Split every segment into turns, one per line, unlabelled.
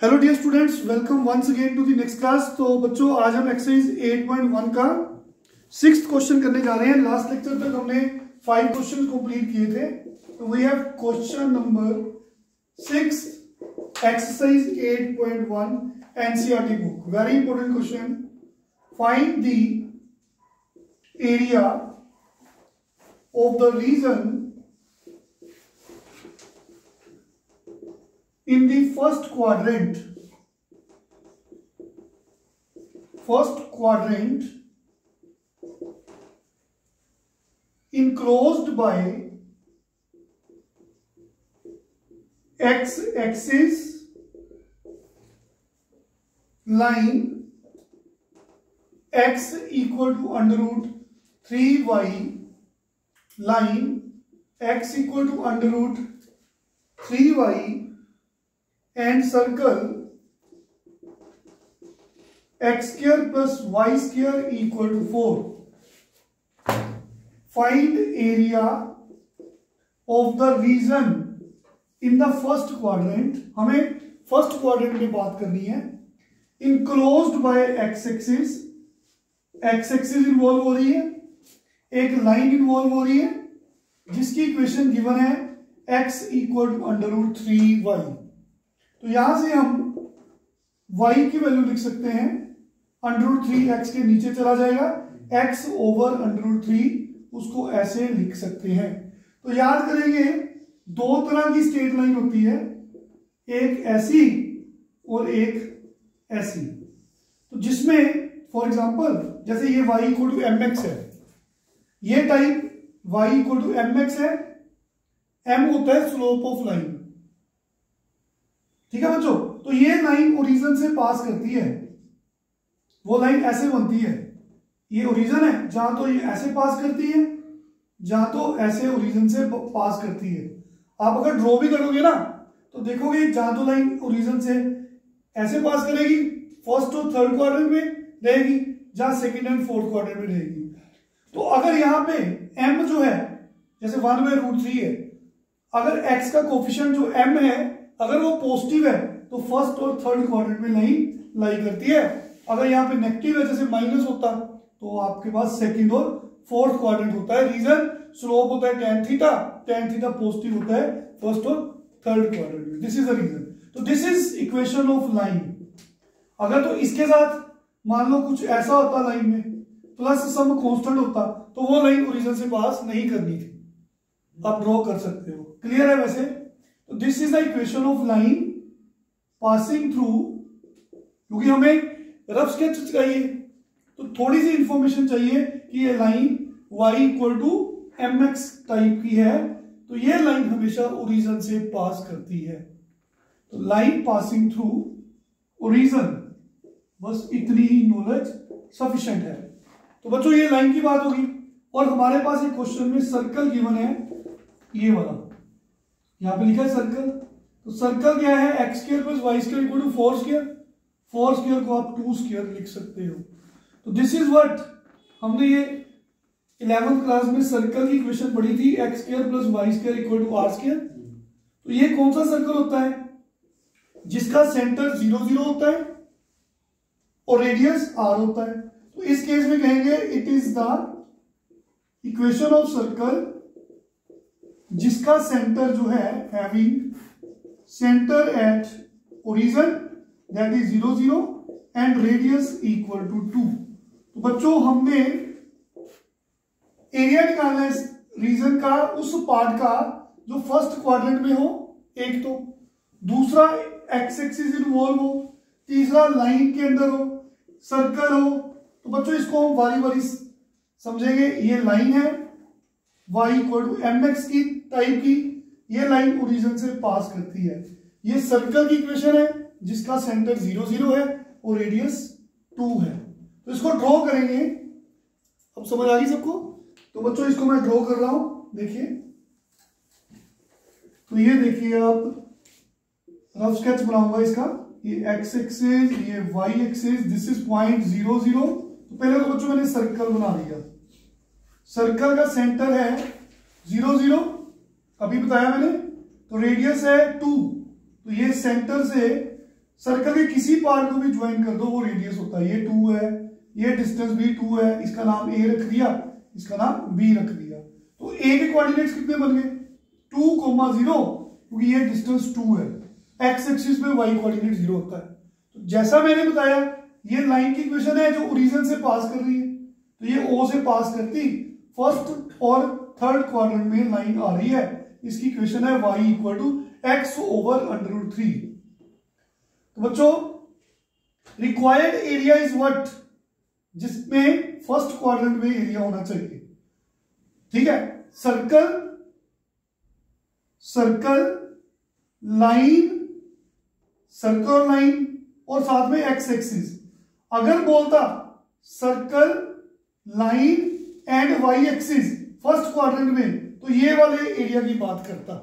Hello dear students, welcome once again to the next class. तो बच्चों, आज हम एक्सरसाइज 8.1 का 6th क्वेश्चन करने जा रहे हैं। लास्ट लेक्चर तक हमने 5 क्वेश्चन कंप्लीट किए थे। तो we have question number 6, exercise 8.1 NCERT book. Very important question. Find the area of the region in the first quadrant enclosed by x-axis line x equal to under root 3y, line x equal to under root 3y, and circle x square plus y square equal to 4. Find area of the region in the first quadrant. हमें first quadrant में बात करनी है। Enclosed by x axis, x axis involve हो रही है, एक line involve हो रही है जिसकी इक्वेशन गिवन है x equal to under root 3y। तो यहां से हम y की वैल्यू लिख सकते हैं, अंडर रूट 3x के नीचे चला जाएगा, x ओवर अंडर रूट 3 उसको ऐसे लिख सकते हैं। तो याद करेंगे, दो तरह की स्ट्रेट लाइन होती है, एक ऐसी और एक ऐसी। तो जिसमें फॉर एग्जांपल जैसे ये y इक्वल टू mx है, ये type y equal to mx है, m होता है स्लोप ऑफ लाइन। ठीक है बच्चों, तो ये लाइन ओरिजिन से पास करती है, वो लाइन ऐसे बनती है, ये ओरिजिन है, जहां तो ये ऐसे पास करती है, जहां तो ऐसे ओरिजिन से पास करती है। आप अगर ड्रॉ भी करोगे ना तो देखोगे जहां तो लाइन ओरिजिन से ऐसे पास करेगी, फर्स्ट और थर्ड क्वाड्रेंट में रहेगी, जहां सेकंड एंड फोर्थ क्वाड्रेंट में रहेगी। तो अगर यहां पे m जो है जैसे 1/√3 है, अगर x का कोफिशिएंट जो m है अगर वो पॉजिटिव है तो फर्स्ट और थर्ड क्वाड्रेंट में लाइन लाई करती है। अगर यहाँ पे नेगेटिव है जैसे माइनस होता तो आपके पास सेकंड और फोर्थ क्वाड्रेंट होता है। रीजन स्लोप होता है tan थीटा पॉजिटिव होता है फर्स्ट और थर्ड क्वाड्रेंट में। This is the region. तो this is equation of line. अगर तो इसके साथ मान लो कुछ ऐसा होता लाइन में प्लस सम कांस्टेंट होता तो वो लाइन ओरिजिन से पास नहीं करनी थी। आप ड्रॉ कर सकते हो। क्लियर है वैसे? तो this is the equation of line passing through. क्योंकि हमें रफ स्केच चाहिए तो थोड़ी सी इंफॉर्मेशन चाहिए कि ये line y equal to mx type की है, तो ये लाइन हमेशा ओरिजिन से पास करती है। तो लाइन पासिंग थ्रू ओरिजिन, बस इतनी ही नॉलेज सफिशिएंट है। तो बच्चों ये लाइन की बात होगी। और हमारे पास एक क्वेश्चन में सर्कल गिवन है, ये वाला यहां पे लिखा है सर्कल। तो सर्कल क्या है? X square plus y square equal to 4 square. 4 square को आप 2 स्क्वायर लिख सकते हो। तो दिस इज व्हाट हमने ये 11th क्लास में सर्कल की इक्वेशन पढ़ी थी, x square plus y square equal to r square. तो ये कौन सा सर्कल होता है? जिसका सेंटर 0 0 होता है और रेडियस r होता है। तो इस केस में कहेंगे it is the equation of circle जिसका सेंटर जो है having centre at origin that is 0 0 and radius equal to 2। तो बच्चों हमने एरिया निकालना है इस रीजन का, उस पार्ट का जो फर्स्ट क्वाड्रेंट में हो, एक तो, दूसरा एक्स एक्सिस इन्वॉल्व हो, तीसरा लाइन के अंदर हो, सर्कल हो। तो बच्चों इसको हम बारी बारी समझेंगे। ये लाइन है y इक्वल टू mx की टाइप की, ये लाइन ओरिजिन से पास करती है। ये सर्कल की इक्वेशन है जिसका सेंटर 0 0 है और रेडियस 2 है। तो इसको ड्रॉ करेंगे। अब समझ आ गई सबको? तो बच्चों इसको मैं ड्रॉ कर रहा हूं, देखिए। तो ये देखिए, आप रफ स्केच बनाऊंगा इसका। ये x एक्सिस, ये y axis, this is point 0 0। तो पहले तो बच्चों मैंने सर्कल बना लिया। सर्कल का सेंटर है 0 0, अभी बताया मैंने। तो रेडियस है 2, तो ये सेंटर से सर्कल के किसी पार्ट को भी ज्वाइन कर दो वो रेडियस होता है। ये 2 है, ये डिस्टेंस भी 2 है, इसका नाम ए रख दिया, इसका नाम बी रख दिया। तो ए के कोऑर्डिनेट्स कितने बन गए 2,0, क्योंकि ये डिस्टेंस 2 है। एक्स एक्सिस में वाई कोऑर्डिनेट 0 होता है। तो जैसा मैंने बताया ये लाइन की इक्वेशन है जो ओरिजिन से पास कर रही है, तो ये ओ से पास करती फर्स्ट और थर्ड क्वाड्रेंट में लाइन आ रही है। इसकी इक्वेशन है y इक्वल टू x/√3। तो बच्चों रिक्वायर्ड एरिया इज व्हाट, जिसमें फर्स्ट क्वाड्रेंट में एरिया होना चाहिए। ठीक है, सर्कल लाइन और साथ में एक्स एक्सिस। अगर बोलता circle line and y axis first quadrant में, तो ये वाले एरिया की बात करता।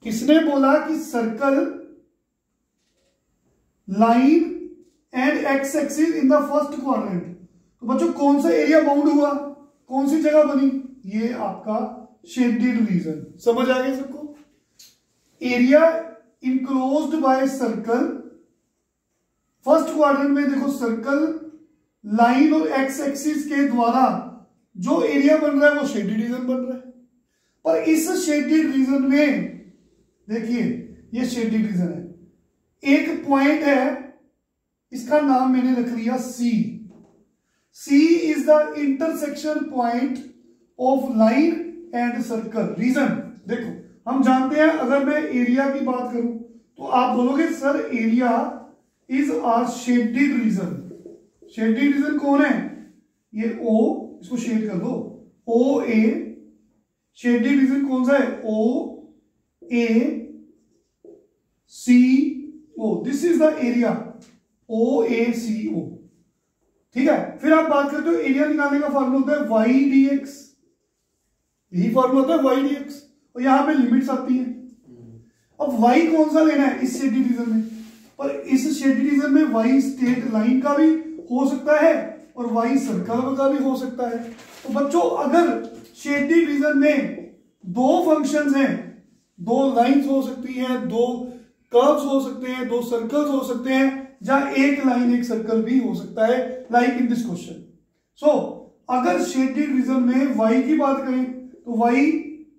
इसने बोला कि circle line and x axis in the first quadrant. तो बच्चों कौन सा एरिया बाउंड हुआ, कौन सी जगह बनी, ये आपका शेडेड रीजन। समझ आ गया सबको? Area enclosed by circle first quadrant में। देखो सर्कल लाइन और एक्स एक्सिस के द्वारा जो एरिया बन रहा है वो शेडेड रीजन बन रहा है। पर इस शेडेड रीजन में देखिए ये शेडेड रीजन है, एक पॉइंट है, इसका नाम मैंने रख लिया C. C is the intersection point of line and circle. Region देखो हम जानते हैं, अगर मैं एरिया की बात करूं तो आप बोलोगे sir area is our shaded region. Shaded region कौन है, ये ओ, इसको शेड कर दो, ओ ए। शेडेड रीजन कौन सा है, ओ ए सी ओ, दिस इज द एरिया, ओ ए सी ओ। ठीक है, फिर आप बात करते हो एरिया निकालने का फॉर्मूला होता है वाई डी एक्स, यही फॉर्मूला होता है वाई डी एक्स, और यहां पे लिमिट्स आती है। अब वाई कौन सा लेना है इस शेडेड रीजन में, पर इस शेडेड रीजन में वाई स्ट्रेट लाइन का भी हो सकता है और वाई सर्कल का भी हो सकता है। तो बच्चों अगर शेडेड रीजन में दो फंक्शंस हैं, दो लाइंस हो सकती हैं, दो कर्व्स हो सकते हैं, दो सर्कल्स हो सकते हैं, जहां एक लाइन एक सर्कल भी हो सकता है, लाइक इन दिस क्वेश्चन। सो अगर शेडेड रीजन में वाई की बात करें तो वाई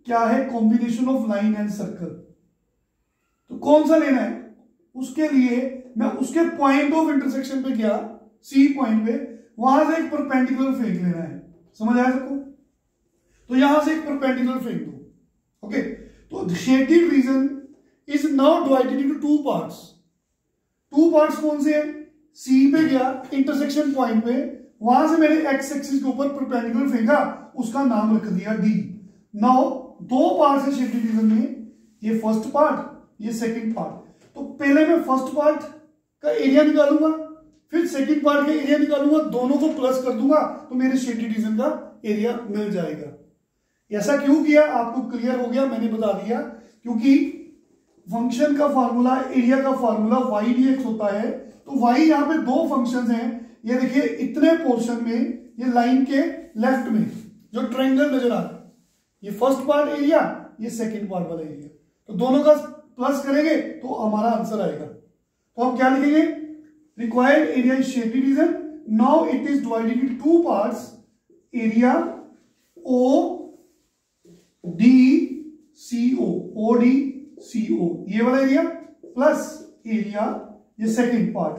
क्या है, combination of line and circle. तो कौन सा लेना है, उसके लिए मैं उसके पॉइंट ऑफ इंटरसेक्शन पे गया, सी पॉइंट पे, वहां से एक परपेंडिकुलर फेंक लेना है। समझ आया सबको? तो यहां से एक परपेंडिकुलर फेंक दो। ओके, तो shaded region is now divided into two parts. Two parts कौन से हैं, सी पे गया इंटरसेक्शन पॉइंट पे, वहां से मैंने एक्स एक्सिस के ऊपर परपेंडिकुलर फेंका, उसका नाम रख दिया डी। नाउ दो पार्ट्स है शेडेड रीजन में, ये फर्स्ट पार्ट, ये सेकंड पार्ट। तो पहले मैं फर्स्ट पार्ट का एरिया निकालूंगा, फिर सेकंड पार्ट का एरिया निकालूंगा, दोनों को प्लस कर दूंगा तो मेरे शेडेड रीजन का एरिया मिल जाएगा। ऐसा क्यों किया आपको क्लियर हो गया, मैंने बता दिया, क्योंकि फंक्शन का फार्मूला, एरिया का फार्मूला वाई डी एक्स होता है। तो वाई यहाँ पे दो फंक्शंस हैं, ये देखिए इतने पोर्शन में, ये लाइन के लेफ्ट में जो ट्रायंगल नजर आ रहा है, ये फर्स्ट पार्ट एरिया, ये सेकंड पार्ट वाला एरिया, तो दोनों का प्लस करेंगे तो हमारा आंसर आएगा। तो हम क्या लिखेंगे, required area is shaded region, now it is divided in two parts, area O D C O, O D C O, ये वाला एरिया, प्लस एरिया ये सेकंड पार्ट,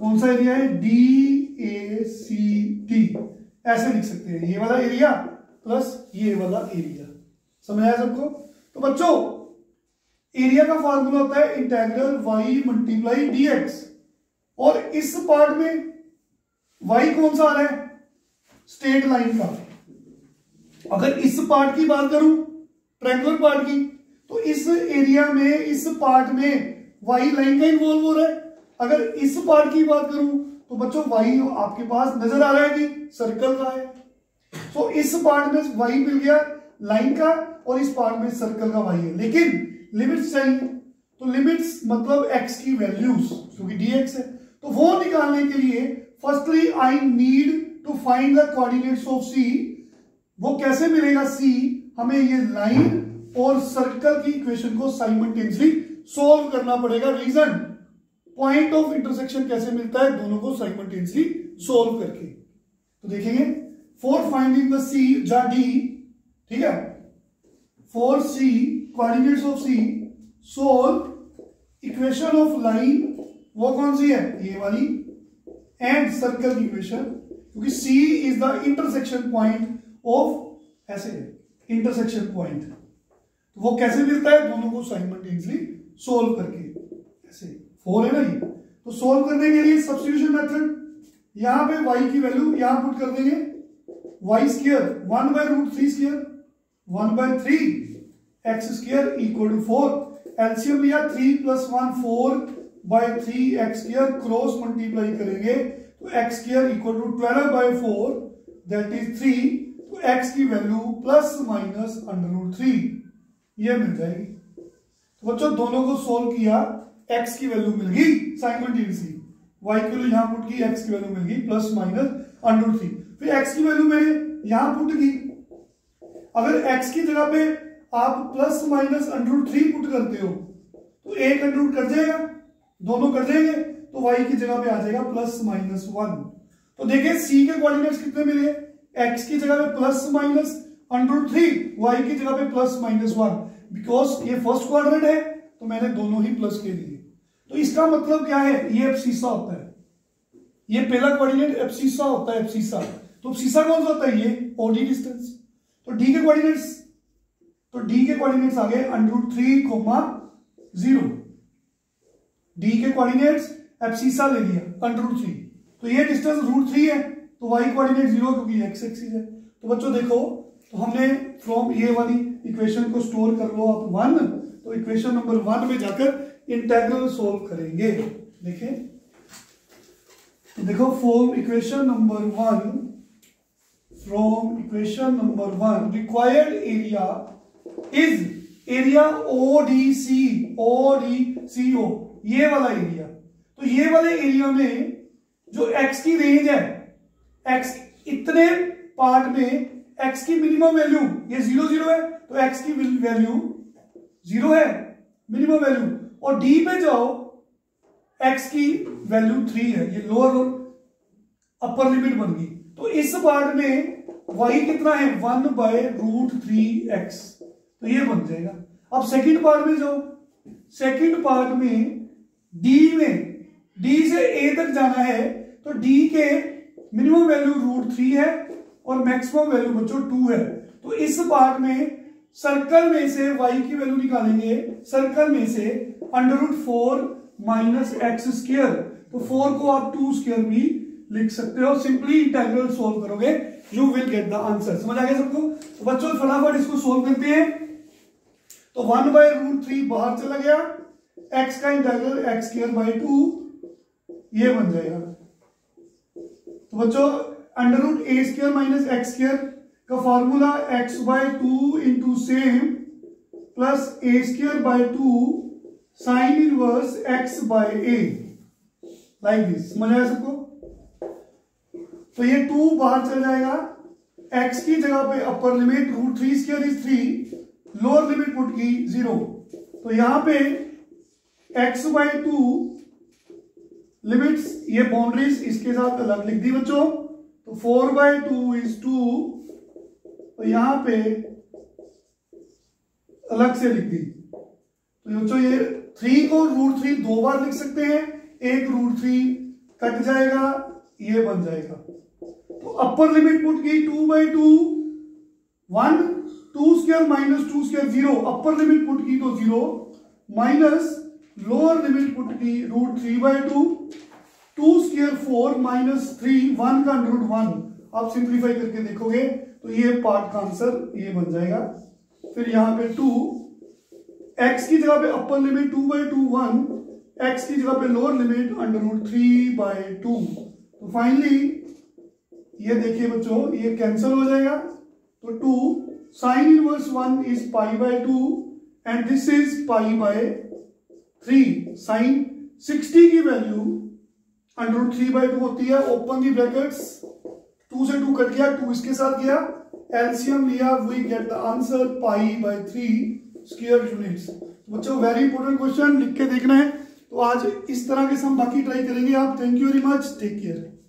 कौन सा एरिया है, डी ए सी टी, ऐसे लिख सकते हैं, ये वाला एरिया प्लस ये वाला एरिया। समझ आया सबको? तो बच्चों एरिया का फॉर्मूला होता है इंटेग्रल y मल्टीप्लाई dx, और इस पार्ट में y कौन सा आ रहा है, स्ट्रेट लाइन का। अगर इस पार्ट की बात करूं, ट्रायंगुलर पार्ट की, तो इस एरिया में, इस पार्ट में y लाइन का इन्वॉल्व हो रहा है। अगर इस पार्ट की बात करूं तो बच्चों y आपके पास नजर आ रहा है कि सर्कल का है। तो इस पार्ट में y मिल गया लाइन का, और इस पार्ट में सर्कल का y है, लेकिन लिमिट्स चाहिए। तो लिमिट्स मतलब x की वैल्यूज, क्योंकि dx है, तो वो निकालने के लिए firstly I need to find the coordinates of c। वो कैसे मिलेगा c, हमें ये लाइन और सर्कल की इक्वेशन को साइमल्टेनियसली सोल्व करना पड़ेगा। रीजन पॉइंट ऑफ इंटरसेक्शन कैसे मिलता है, दोनों को साइमल्टेनियसली सोल्व करके। तो देखेंगे फॉर फाइंडिंग द सी जा डी, ठीक है, for C coordinates of C solve equation of line, वो कौन सी है, ये वाली, एंड सर्कल की इक्वेशन, क्योंकि C is the intersection point of ऐसे इंटरसेक्शन पॉइंट। तो वो कैसे मिलता है, दोनों को साइमल्टेनियसली सोल्व करके, ऐसे 4 है ना ये। तो सोल्व करने के लिए सब्स्टिट्यूशन मेथड, यहां पे y की वैल्यू यहां पुट कर देंगे, y square 1/√3 square 1/3 x square equal to 4, LCM लिया 3 + 1 4/3 x स्क्वायर, क्रॉस मल्टीप्लाई करेंगे तो x square equal to 12/4 that is 3। तो x की वैल्यू ±√3 ये मिल जाएगी। तो बच्चों दोनों को सोल्व किया, x की वैल्यू मिल गई साइमल्टेनियसली, y की वैल्यू यहां पुट की, x की वैल्यू मिल गई ±√3। फिर x की वैल्यू मैंने यहां पुट की, अगर x की जगह पे आप ±√3 पुट करते हो तो एक अंडर कर जाएगा, दोनों कर जाएंगे, तो y की जगह पे आ जाएगा +-1। तो देखिए c के कोऑर्डिनेट्स कितने मिले, x की जगह पे +-√3, y की जगह पे +-1, बिकॉज ये फर्स्ट क्वाड्रेंट है तो मैंने दोनों ही प्लस के लिए। तो इसका मतलब क्या है, ये एब्सिसा होता है, ये पहला कोऑर्डिनेट एब्सिसा होता है, एब्सिसा। तो एब्सिसा कौन सा होता है, ये ओडी डिस्टेंस। तो d के कोऑर्डिनेट्स, तो d के कोऑर्डिनेट्स आ गए √3, 0। d के कोऑर्डिनेट्स एब्सिसा ले लिया √3, तो ये डिस्टेंस √3 है, तो y कोऑर्डिनेट 0 क्योंकि x एक्सिस है। तो बच्चों देखो, तो हमने फ्रॉम ये वाली इक्वेशन को स्टोर कर लो आप 1, तो इक्वेशन नंबर 1 में जाकर इंटीग्रल सोल्व करेंगे। देखें, तो देखो from equation number 1, from equation number 1 required area is area ODCO, ये वाला एरिया। तो ये वाले एरिया में जो x की रेंज है, x इतने पार्ट में x की मिनिमम वैल्यू ये 0 0 है, तो x की वैल्यू 0 है मिनिमम वैल्यू, और d पे जाओ x की वैल्यू 3 है, ये लोअर और अपर लिमिट बन गई। तो इस पार्ट में y कितना है, 1/√3x, तो ये बन जाएगा। अब सेकंड पार्ट में जाओ, सेकंड पार्ट में d से a तक जाना है, तो d के मिनिमम वैल्यू √3 है और मैक्सिमम वैल्यू बच्चों 2 है। तो इस पार्ट में सर्कल में से y की वैल्यू निकालेंगे, सर्कल में से √4 - x स्क्वायर, तो 4 को आप 2 स्क्वायर भी लिख सकते हो। सिंपली इंटीग्रल सोल्व करोगे, you will get the answer. समझ आ गया सबको? तो बच्चों फटाफट इसको सोल्व करते हैं। तो 1/√3 बाहर चला गया, x का इंटीग्रल x²/2 ये बन जाएगा। तो बच्चों √a² - x² का formula x/2 into same plus a²/2 sine inverse x/a, like this. समझ आया सबको? तो ये 2 बाहर चल जाएगा, x की जगह पे upper limit √3² is 3, lower limit put की 0। तो यहां पे x/2 लिमिट्स, ये बाउंड्रीज इसके साथ अलग लिख दी बच्चों। तो 4/2 इज 2, तो यहां पे अलग से लिख दी। तो बच्चों ये 3 को √3 2 बार लिख सकते हैं, एक √3 कट जाएगा, ये बन जाएगा। तो अपर लिमिट पुट की 2/2 1, 2² - 2² 0, अपर लिमिट पुट की तो 0 माइनस लोअर लिमिट पुट की √3/2, 2² 4 - 3, 1 का √1। आप सिंप्लीफाई करके देखोगे तो ये पार्ट का आंसर ये बन जाएगा। फिर यहां पे 2, x की जगह पे अपर लिमिट 2/2 1, x की जगह पे लोअर लिमिट √3/2। तो फाइनली ये देखिए बच्चों, ये कैंसिल हो जाएगा। तो 2 sine inverse 1 is π/2 and this is π/3। Sine 60 की वैल्यू √3/2 होती है। ओपन दी ब्रैकेट्स, 2 से 2 कट गया, 2 इसके साथ गया, एलसीएम लिया, we get the answer π/3 square units. बच्चों वेरी इंपॉर्टेंट क्वेश्चन लिख के देखना है। तो आज इस तरह के सम बाकी ट्राई करेंगे आप। Thank you very much, take care.